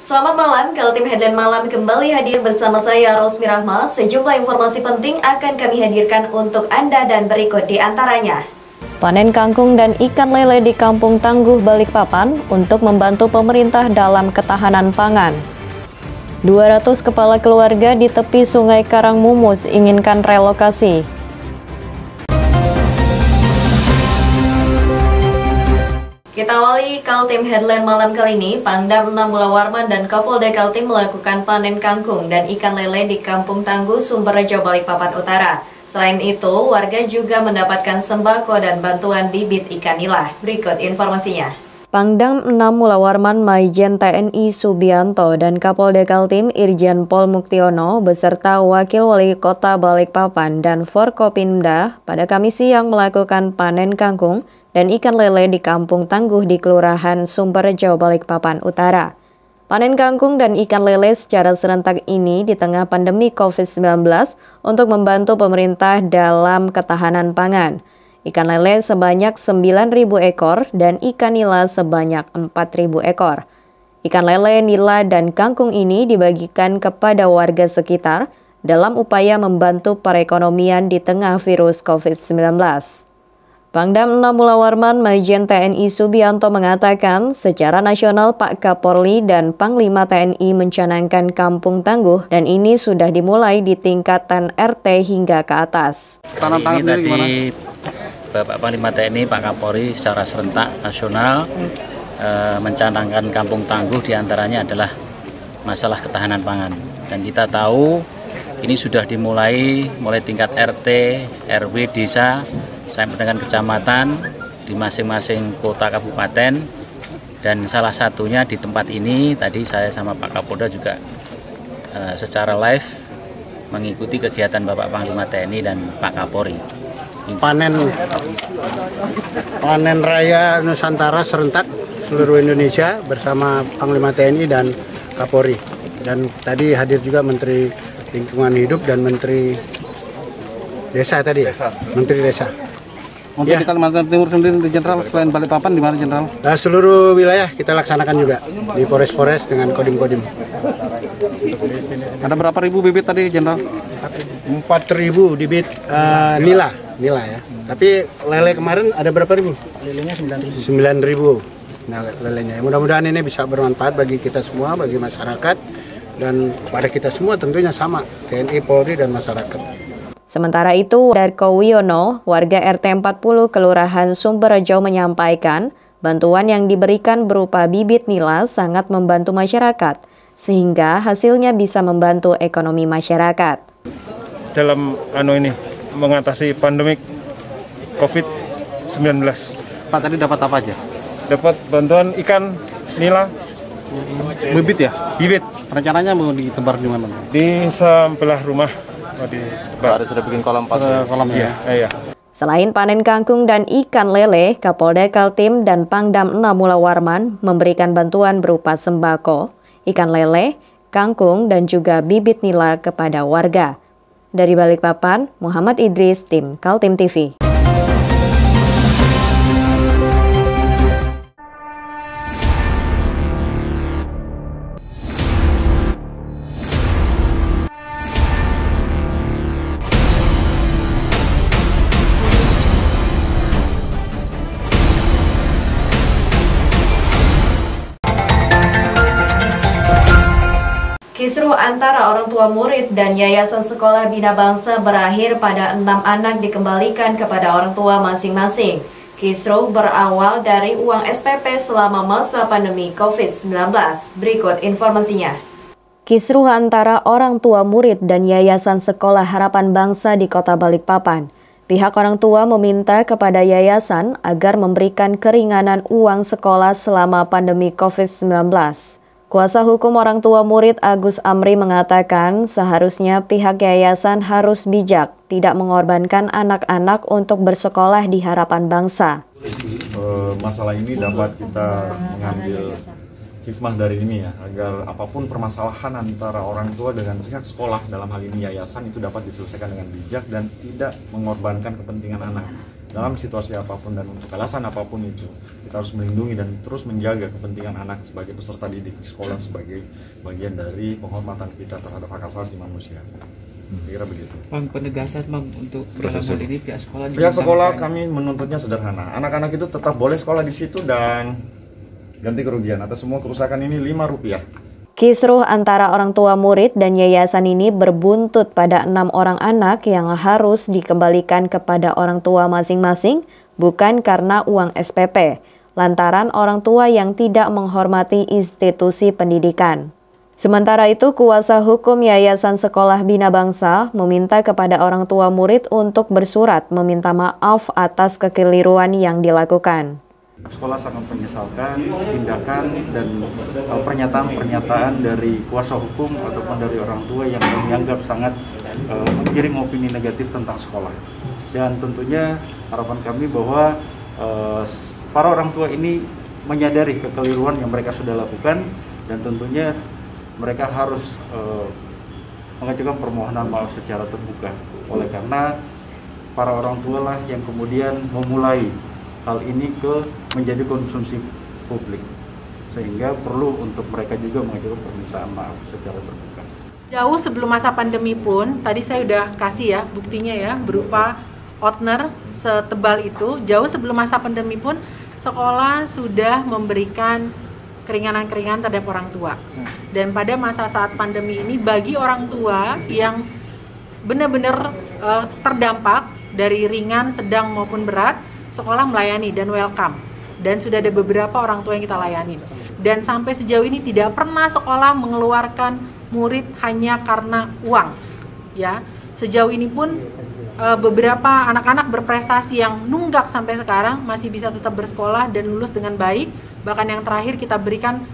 Selamat malam, Kaltim Headline Malam kembali hadir bersama saya Rosmi Rahma. Sejumlah informasi penting akan kami hadirkan untuk Anda dan berikut di antaranya. Panen kangkung dan ikan lele di Kampung Tangguh, Balikpapan untuk membantu pemerintah dalam ketahanan pangan. 200 kepala keluarga di tepi Sungai Karangmumus inginkan relokasi. Kita awali Kaltim Headline malam kali ini. Pangdam 6 Mulawarman dan Kapolda Kaltim melakukan panen kangkung dan ikan lele di Kampung Tangguh, Sumberjo, Balikpapan Utara. Selain itu, warga juga mendapatkan sembako dan bantuan bibit ikan nila. Berikut informasinya. Pangdam 6 Mulawarman Maijen TNI Subianto dan Kapolda Kaltim Irjen Pol Muktiono beserta Wakil Wali Kota Balikpapan dan Forkopimda pada Kamis siang melakukan panen kangkung dan ikan lele di Kampung Tangguh di Kelurahan Sumberjo, Balikpapan Utara. Panen kangkung dan ikan lele secara serentak ini di tengah pandemi COVID-19 untuk membantu pemerintah dalam ketahanan pangan. Ikan lele sebanyak 9.000 ekor dan ikan nila sebanyak 4.000 ekor. Ikan lele, nila, dan kangkung ini dibagikan kepada warga sekitar dalam upaya membantu perekonomian di tengah virus COVID-19. Pangdam 6 Mulawarman Maijen TNI Subianto mengatakan secara nasional Pak Kapolri dan Panglima TNI mencanangkan Kampung Tangguh dan ini sudah dimulai di tingkatan RT hingga ke atas. Ini tadi Bapak Panglima TNI, Pak Kapolri secara serentak nasional mencanangkan Kampung Tangguh, diantaranya adalah masalah ketahanan pangan. Dan kita tahu ini sudah dimulai tingkat RT, RW, desa, sampai dengan kecamatan di masing-masing kota kabupaten, dan salah satunya di tempat ini tadi saya sama Pak Kapolda juga secara live mengikuti kegiatan Bapak Panglima TNI dan Pak Kapolri. Panen raya Nusantara serentak seluruh Indonesia bersama Panglima TNI dan Kapolri, dan tadi hadir juga Menteri Lingkungan Hidup dan Menteri Desa tadi ya, Menteri Desa. Untuk di Kalimantan Timur sendiri di Jenderal, selain Balikpapan di mana Jenderal? Seluruh wilayah kita laksanakan juga di Polres dengan kodim-kodim. Ada berapa ribu bibit tadi Jenderal? 4.000 bibit nila ya. Tapi lele kemarin ada berapa ribu? Lelenya 9.000. Nah, lelenya. Mudah-mudahan ini bisa bermanfaat bagi kita semua, bagi masyarakat, dan pada kita semua tentunya sama, TNI, Polri, dan masyarakat. Sementara itu, Darko Wiono, warga RT 40 Kelurahan Sumberjo menyampaikan, bantuan yang diberikan berupa bibit nila sangat membantu masyarakat, sehingga hasilnya bisa membantu ekonomi masyarakat. Dalam mengatasi pandemik COVID-19. Pak, tadi dapat apa aja? Dapat bantuan ikan nila. Bibit ya? Bibit. Rencananya mau ditebar di mana? Di sebelah rumah. Ada sudah bikin kolam ya? Iya. Selain panen kangkung dan ikan lele, Kapolda Kaltim dan Pangdam 6 Mulawarman memberikan bantuan berupa sembako, ikan lele, kangkung, dan juga bibit nila kepada warga. Dari Balikpapan, Muhammad Idris, tim Kaltim TV. Kisruh antara orang tua murid dan Yayasan Sekolah Bina Bangsa berakhir pada 6 anak dikembalikan kepada orang tua masing-masing. Kisruh berawal dari uang SPP selama masa pandemi COVID-19. Berikut informasinya. Kisruh antara orang tua murid dan Yayasan Sekolah Harapan Bangsa di Kota Balikpapan. Pihak orang tua meminta kepada yayasan agar memberikan keringanan uang sekolah selama pandemi COVID-19. Kuasa hukum orang tua murid Agus Amri mengatakan seharusnya pihak yayasan harus bijak, tidak mengorbankan anak-anak untuk bersekolah di Harapan Bangsa. Masalah ini dapat kita mengambil hikmah dari ini ya, agar apapun permasalahan antara orang tua dengan pihak sekolah, dalam hal ini yayasan, itu dapat diselesaikan dengan bijak dan tidak mengorbankan kepentingan anak. dalam situasi apapun dan untuk alasan apapun itu, kita harus melindungi dan terus menjaga kepentingan anak sebagai peserta didik di sekolah sebagai bagian dari penghormatan kita terhadap hak asasi manusia. Kira begitu. Bang, penegasan Bang untuk dalam hal ini pihak sekolah. Pihak sekolah kami menuntutnya sederhana. Anak-anak itu tetap boleh sekolah di situ dan ganti kerugian atas semua kerusakan ini Rp5. Kisruh antara orang tua murid dan yayasan ini berbuntut pada 6 orang anak yang harus dikembalikan kepada orang tua masing-masing, bukan karena uang SPP, lantaran orang tua yang tidak menghormati institusi pendidikan. Sementara itu, kuasa hukum Yayasan Sekolah Bina Bangsa meminta kepada orang tua murid untuk bersurat meminta maaf atas kekeliruan yang dilakukan. Sekolah sangat menyesalkan tindakan dan pernyataan-pernyataan dari kuasa hukum ataupun dari orang tua yang dianggap sangat menggiring opini negatif tentang sekolah. Dan tentunya harapan kami bahwa para orang tua ini menyadari kekeliruan yang mereka sudah lakukan dan tentunya mereka harus mengajukan permohonan maaf secara terbuka. Oleh karena para orang tua lah yang kemudian memulai hal ini menjadi konsumsi publik, sehingga perlu untuk mereka juga mengajukan permintaan maaf secara terbuka. Jauh sebelum masa pandemi pun, tadi saya udah kasih ya buktinya ya, berupa outner setebal itu. Jauh sebelum masa pandemi pun, sekolah sudah memberikan keringanan-keringanan terhadap orang tua. Dan pada masa saat pandemi ini, bagi orang tua yang benar-benar terdampak dari ringan, sedang maupun berat, sekolah melayani dan welcome, dan sudah ada beberapa orang tua yang kita layani. Dan sampai sejauh ini tidak pernah sekolah mengeluarkan murid hanya karena uang. Ya, sejauh ini pun beberapa anak-anak berprestasi yang nunggak sampai sekarang masih bisa tetap bersekolah dan lulus dengan baik. Bahkan yang terakhir kita berikan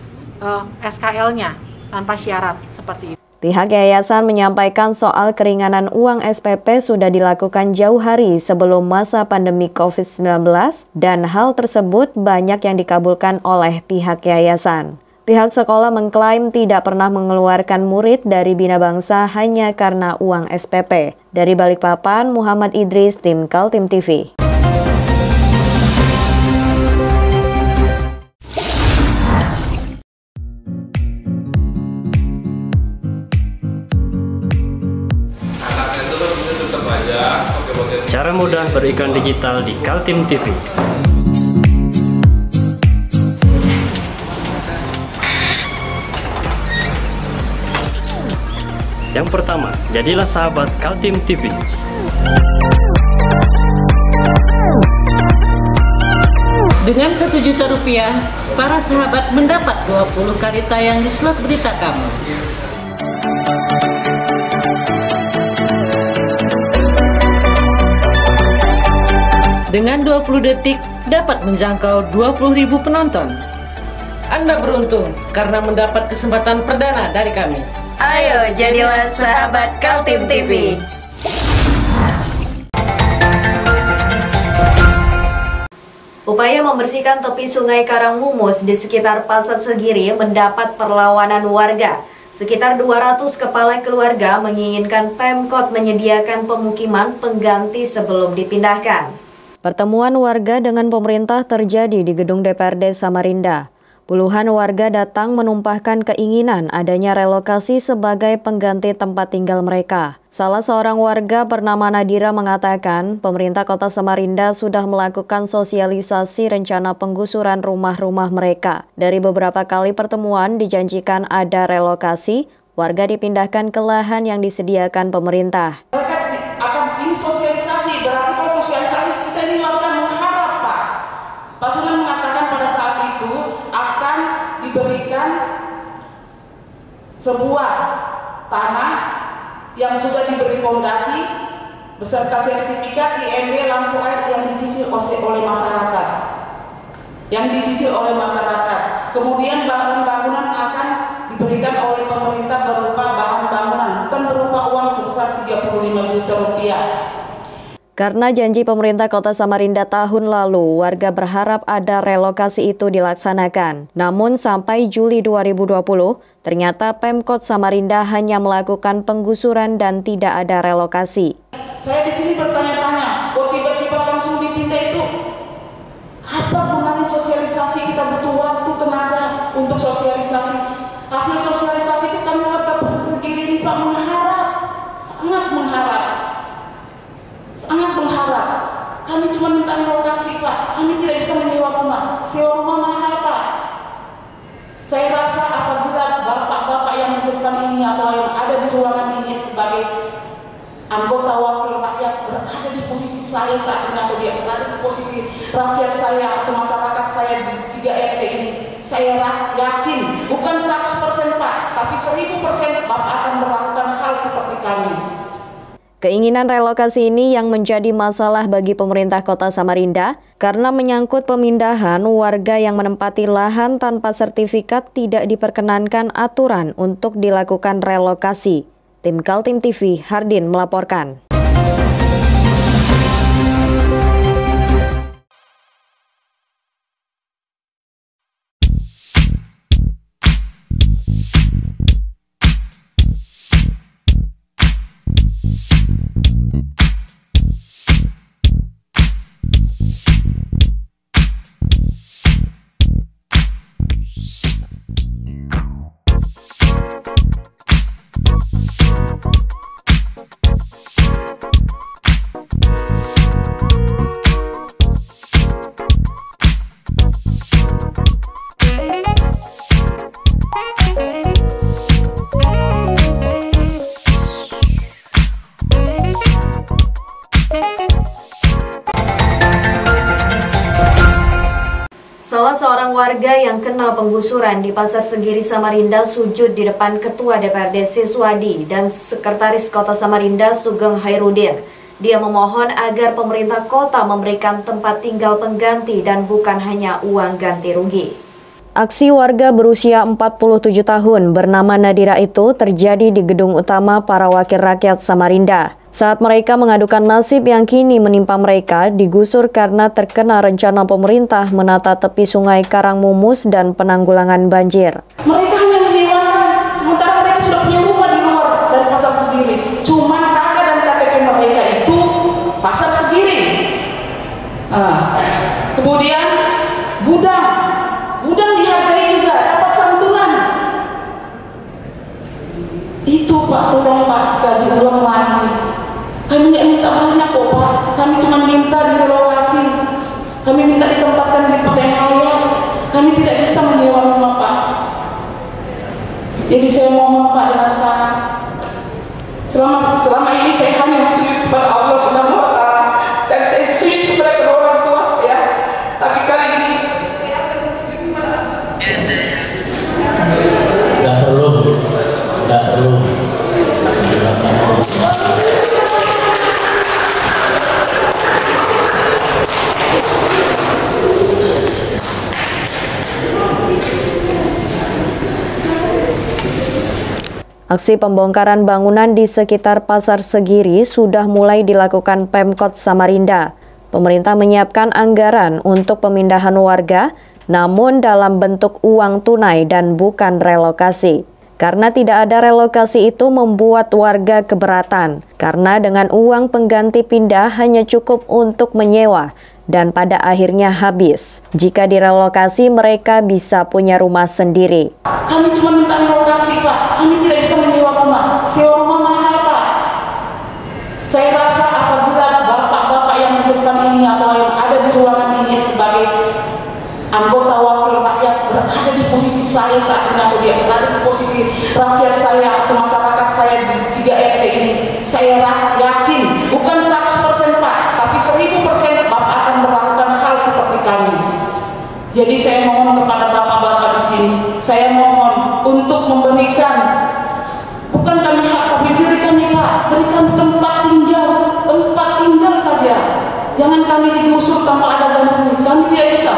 SKL-nya tanpa syarat seperti itu. Pihak yayasan menyampaikan soal keringanan uang SPP sudah dilakukan jauh hari sebelum masa pandemi COVID-19 dan hal tersebut banyak yang dikabulkan oleh pihak yayasan. Pihak sekolah mengklaim tidak pernah mengeluarkan murid dari Bina Bangsa hanya karena uang SPP. Dari Balikpapan, Muhammad Idris, tim Kaltim TV. Cara mudah beriklan digital di Kaltim TV. Yang pertama, jadilah sahabat Kaltim TV. Dengan Rp1.000.000, para sahabat mendapat 20 kali tayang di slot berita kamu. Dengan 20 detik dapat menjangkau 20.000 penonton. Anda beruntung karena mendapat kesempatan perdana dari kami. Ayo jadilah sahabat Kaltim TV. Upaya membersihkan tepi Sungai Karangmumus di sekitar Pasar Segiri mendapat perlawanan warga. Sekitar 200 kepala keluarga menginginkan Pemkot menyediakan pemukiman pengganti sebelum dipindahkan. Pertemuan warga dengan pemerintah terjadi di gedung DPRD Samarinda. Puluhan warga datang menumpahkan keinginan adanya relokasi sebagai pengganti tempat tinggal mereka. Salah seorang warga bernama Nadira mengatakan pemerintah Kota Samarinda sudah melakukan sosialisasi rencana penggusuran rumah-rumah mereka. Dari beberapa kali pertemuan dijanjikan ada relokasi, warga dipindahkan ke lahan yang disediakan pemerintah. Ini sosialisasi, berarti kalau sosialisasi kita ini lakukan mengharap Pak. Pak Sunan mengatakan pada saat itu akan diberikan sebuah tanah yang sudah diberi fondasi beserta sertifikat IMB lampu air yang dicicil oleh masyarakat. Kemudian bahan bangunan akan diberikan oleh pemerintah berupa bahan bangunan, bukan berupa uang sebesar Rp35 juta. Karena janji pemerintah Kota Samarinda tahun lalu, warga berharap ada relokasi itu dilaksanakan. Namun sampai Juli 2020, ternyata Pemkot Samarinda hanya melakukan penggusuran dan tidak ada relokasi. Saya di sini bertanya-tanya, kok tiba-tiba langsung dipindah sewa rumah mahal Pak. Saya rasa apabila bapak-bapak yang di depan ini atau yang ada di ruangan ini sebagai anggota wakil rakyat berada di posisi saya saat ini atau dia berada di posisi rakyat saya atau masyarakat saya di 3 RT ini, saya yakin bukan 100% Pak, tapi 1000% Bapak akan melakukan hal seperti kami. Keinginan relokasi ini yang menjadi masalah bagi pemerintah Kota Samarinda karena menyangkut pemindahan warga yang menempati lahan tanpa sertifikat tidak diperkenankan aturan untuk dilakukan relokasi. Tim Kaltim TV, Hardin melaporkan. Salah seorang warga yang kena penggusuran di Pasar Segiri Samarinda sujud di depan Ketua DPRD Siswadi dan Sekretaris Kota Samarinda Sugeng Hairudin. Dia memohon agar pemerintah kota memberikan tempat tinggal pengganti dan bukan hanya uang ganti rugi. Aksi warga berusia 47 tahun bernama Nadira itu terjadi di gedung utama para wakil rakyat Samarinda. Saat mereka mengadukan nasib yang kini menimpa mereka digusur karena terkena rencana pemerintah menata tepi sungai Karangmumus dan penanggulangan banjir. Mereka hanya menyewakan, sementara mereka sudah punya rumah di luar dari Pasar Segiri. Cuma KK dan KTP mereka itu Pasar Segiri. Kemudian gudang dihargai juga, dapat santunan. Itu Pak, tolong Pak, kaji ulang lagi. Kami tidak minta banyak kok Pak, kami cuma minta direlokasi. Kami minta ditempatkan di tempat yang layak. Kami tidak bisa menyewa rumah Pak. Jadi saya mohon Pak dengan sangat, selama ini saya hanya sujud kepada Allah Subhanahu wa Ta'ala dan saya sujud kepada kedua orang tua saya. Tapi kali ini saya akan sujud kepada Tidak perlu. Aksi pembongkaran bangunan di sekitar Pasar Segiri sudah mulai dilakukan Pemkot Samarinda. Pemerintah menyiapkan anggaran untuk pemindahan warga, namun dalam bentuk uang tunai dan bukan relokasi. Karena tidak ada relokasi itu membuat warga keberatan, karena dengan uang pengganti pindah hanya cukup untuk menyewa, dan pada akhirnya habis. Jika direlokasi, mereka bisa punya rumah sendiri. Kami cuma minta relokasi Pak, kami tidak bisa menyewa rumah. Sewa rumah mahal Pak. Saya rasa apabila bapak-bapak yang di depan ini atau yang ada di ruangan ini sebagai anggota wakil rakyat berada di posisi saya saat ini atau dia berada di posisi rakyat saya atau masyarakat saya di 3 RT ini, saya yakin bukan 100% Pak, tapi 1000% Bapak akan melakukan hal seperti kami. Jadi saya mohon kepada bapak-bapak di sini, saya mohon untuk memberikan, bukan kami hak, tapi berikan ya Pak, berikan tempat tinggal saja. Jangan kami digusur tanpa ada gantinya, kami tidak bisa.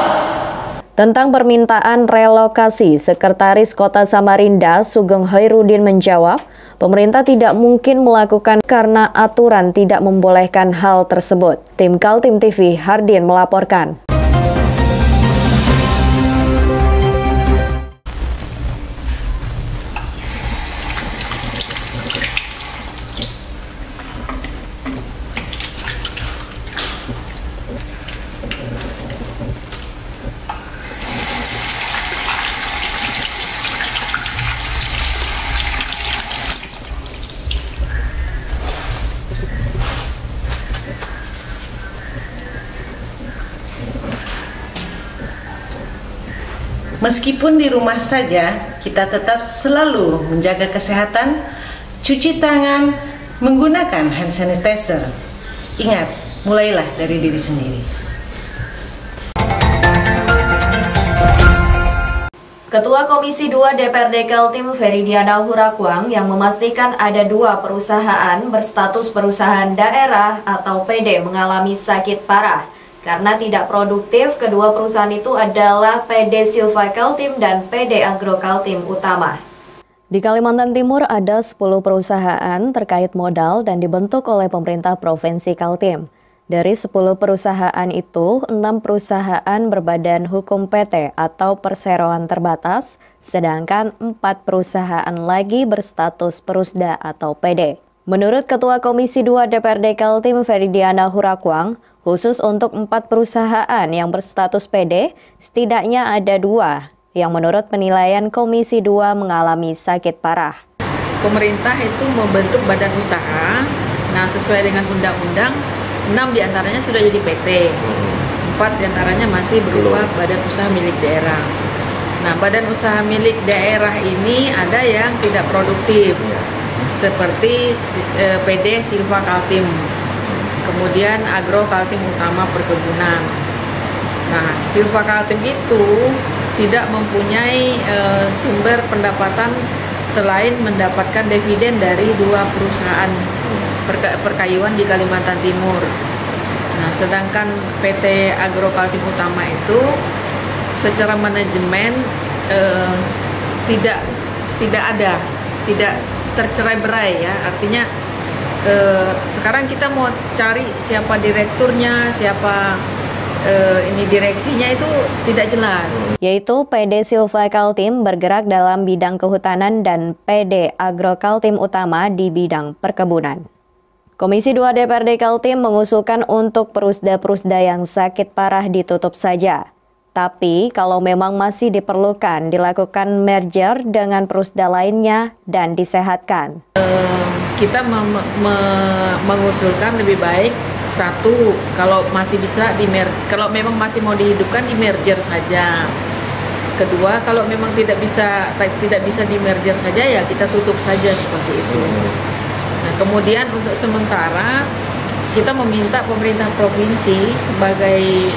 Tentang permintaan relokasi, Sekretaris Kota Samarinda Sugeng Hairudin menjawab, pemerintah tidak mungkin melakukan karena aturan tidak membolehkan hal tersebut. Tim Kaltim TV, Hardin melaporkan. Meskipun di rumah saja, kita tetap selalu menjaga kesehatan, cuci tangan, menggunakan hand sanitizer. Ingat, mulailah dari diri sendiri. Ketua Komisi 2 DPRD Kaltim Feridiana Hurakwang yang memastikan ada 2 perusahaan berstatus perusahaan daerah atau PD mengalami sakit parah. Karena tidak produktif, kedua perusahaan itu adalah PD Silva Kaltim dan PD Agro Kaltim Utama. Di Kalimantan Timur ada 10 perusahaan terkait modal dan dibentuk oleh pemerintah Provinsi Kaltim. Dari 10 perusahaan itu, 6 perusahaan berbadan hukum PT atau perseroan terbatas, sedangkan 4 perusahaan lagi berstatus perusda atau PD. Menurut Ketua Komisi 2 DPRD Kaltim Feridiana Hurakwang, khusus untuk 4 perusahaan yang berstatus PD, setidaknya ada 2 yang menurut penilaian Komisi 2 mengalami sakit parah. Pemerintah itu membentuk badan usaha, nah sesuai dengan undang-undang, 6 diantaranya sudah jadi PT, 4 diantaranya masih berupa badan usaha milik daerah. Nah, badan usaha milik daerah ini ada yang tidak produktif, seperti PD Silva Kaltim, kemudian Agro Kaltim Utama Perkebunan. Nah, Silva Kaltim itu tidak mempunyai sumber pendapatan selain mendapatkan dividen dari 2 perusahaan perkayuan di Kalimantan Timur. Nah, sedangkan PT Agro Kaltim Utama itu secara manajemen tidak tercerai-berai ya. Artinya sekarang kita mau cari siapa direkturnya, siapa ini direksinya itu tidak jelas. Yaitu PD Silva Kaltim bergerak dalam bidang kehutanan dan PD Agro Kaltim Utama di bidang perkebunan. Komisi 2 DPRD Kaltim mengusulkan untuk perusda-perusda yang sakit parah ditutup saja. Tapi kalau memang masih diperlukan, dilakukan merger dengan perusda lainnya dan disehatkan. Kita mengusulkan lebih baik satu, kalau masih bisa kalau memang masih mau dihidupkan di merger saja. Kedua, kalau memang tidak bisa di merger saja ya kita tutup saja seperti itu. Nah, kemudian untuk sementara kita meminta pemerintah provinsi sebagai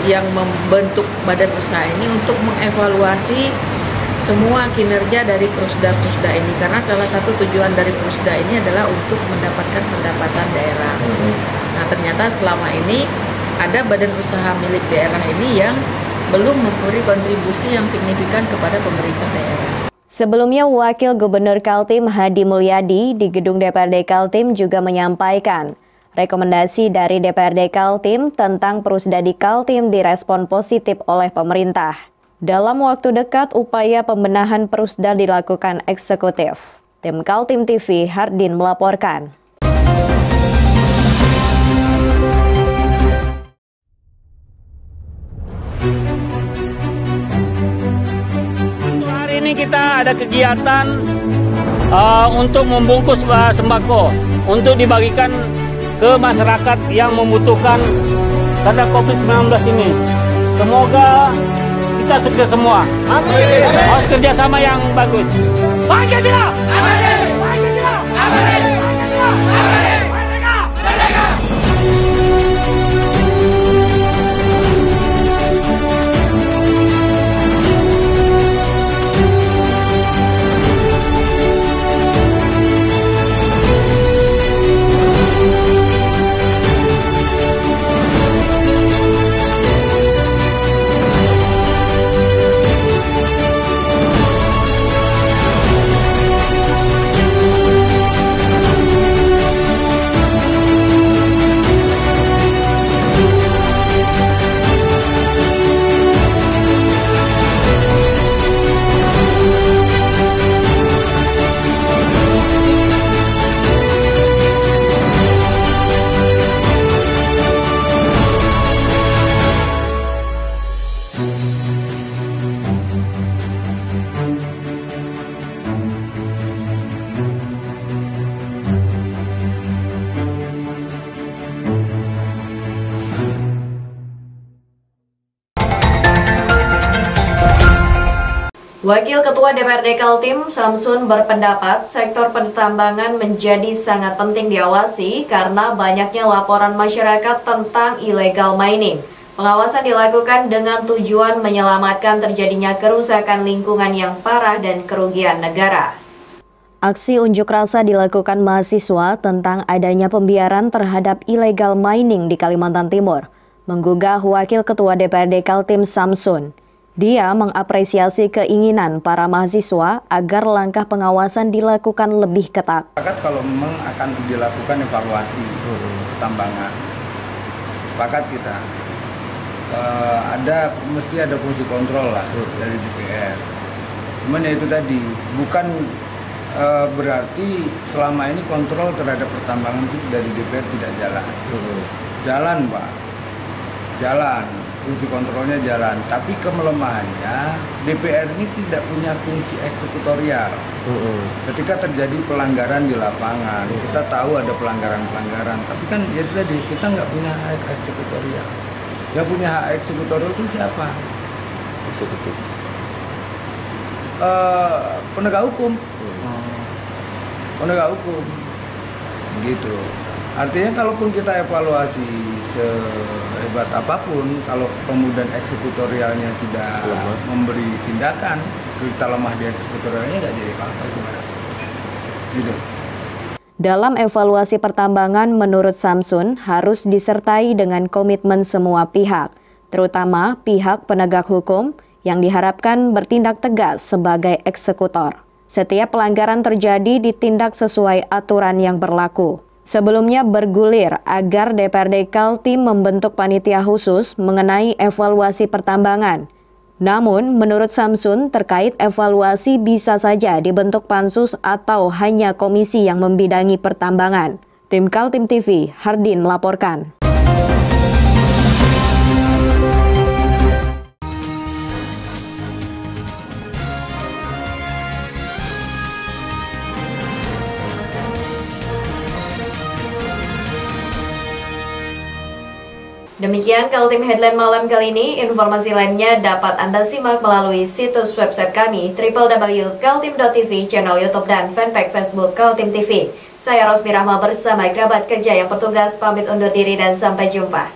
yang membentuk badan usaha ini untuk mengevaluasi semua kinerja dari perusda-perusda ini, karena salah satu tujuan dari perusda ini adalah untuk mendapatkan pendapatan daerah. Nah, ternyata selama ini ada badan usaha milik daerah ini yang belum memberi kontribusi yang signifikan kepada pemerintah daerah. Sebelumnya, Wakil Gubernur Kaltim Hadi Mulyadi di Gedung DPRD Kaltim juga menyampaikan rekomendasi dari DPRD Kaltim tentang perusda di Kaltim direspon positif oleh pemerintah. Dalam waktu dekat, upaya pembenahan perusda dilakukan eksekutif. Tim Kaltim TV, Hardin melaporkan. Hari ini kita ada kegiatan untuk membungkus sembako untuk dibagikan ke masyarakat yang membutuhkan karena COVID-19 ini. Semoga kita sukses semua. Harus kerjasama yang bagus. Pancasila! Pancasila! Pancasila! Wakil Ketua DPRD Kaltim, Samsun, berpendapat sektor pertambangan menjadi sangat penting diawasi karena banyaknya laporan masyarakat tentang illegal mining. Pengawasan dilakukan dengan tujuan menyelamatkan terjadinya kerusakan lingkungan yang parah dan kerugian negara. Aksi unjuk rasa dilakukan mahasiswa tentang adanya pembiaran terhadap illegal mining di Kalimantan Timur, menggugah Wakil Ketua DPRD Kaltim, Samsun. Dia mengapresiasi keinginan para mahasiswa agar langkah pengawasan dilakukan lebih ketat. Kalau memang akan dilakukan evaluasi tambangan, sepakat kita. Mesti ada fungsi kontrol lah dari DPR. Cuman ya itu tadi, bukan berarti selama ini kontrol terhadap pertambangan itu dari DPR tidak jalan. Jalan, Pak. Jalan. Fungsi kontrolnya jalan, tapi kemelemahannya DPR ini tidak punya fungsi eksekutorial. Ketika terjadi pelanggaran di lapangan, kita tahu ada pelanggaran-pelanggaran, tapi kan ya tadi kita nggak punya hak eksekutorial. Yang punya hak eksekutorial itu siapa? Eksekutif. Penegak hukum. Penegak hukum. Begitu. Artinya kalaupun kita evaluasi sehebat apapun, kalau kemudian eksekutorialnya tidak memberi tindakan, kita lemah di eksekutorialnya nggak jadi apa-apa gimana? Gitu. Dalam evaluasi pertambangan menurut Samsun harus disertai dengan komitmen semua pihak, terutama pihak penegak hukum yang diharapkan bertindak tegas sebagai eksekutor. Setiap pelanggaran terjadi ditindak sesuai aturan yang berlaku. Sebelumnya bergulir agar DPRD Kaltim membentuk panitia khusus mengenai evaluasi pertambangan. Namun, menurut Samsun, terkait evaluasi bisa saja dibentuk pansus atau hanya komisi yang membidangi pertambangan. Tim Kaltim TV, Hardin melaporkan. Demikian Kaltim Headline malam kali ini. Informasi lainnya dapat Anda simak melalui situs website kami www.kaltim.tv, channel YouTube dan fanpage Facebook Kaltim TV. Saya Rosmi Rahma bersama kerabat kerja yang bertugas pamit undur diri dan sampai jumpa.